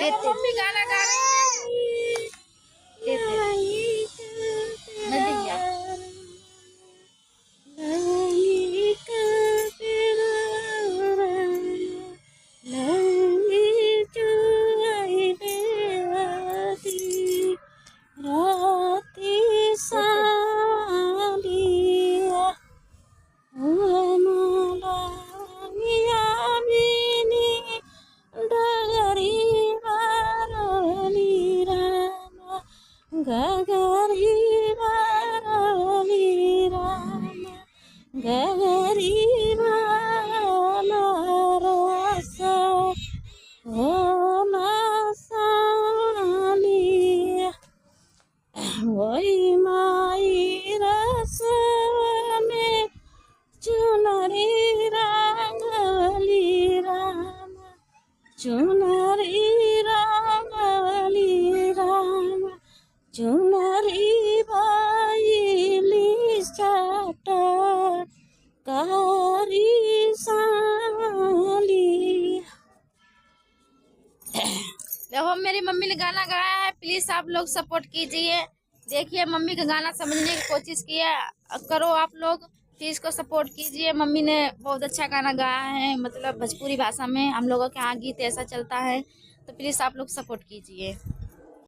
Mummy गाना गा रही है। मैं भैया वही माई रस में चुनरी रंगली राम चुनरी रंगली राम चुनरी बाईली साट कारी साली। देखो मेरी मम्मी ने गाना गाया है, प्लीज आप लोग सपोर्ट कीजिए। देखिए मम्मी का गाना समझने की कोशिश किया करो आप लोग, प्लीज को सपोर्ट कीजिए। मम्मी ने बहुत अच्छा गाना गाया है, मतलब भोजपुरी भाषा में। हम लोगों के यहाँ गीत ऐसा चलता है, तो प्लीज आप लोग सपोर्ट कीजिए।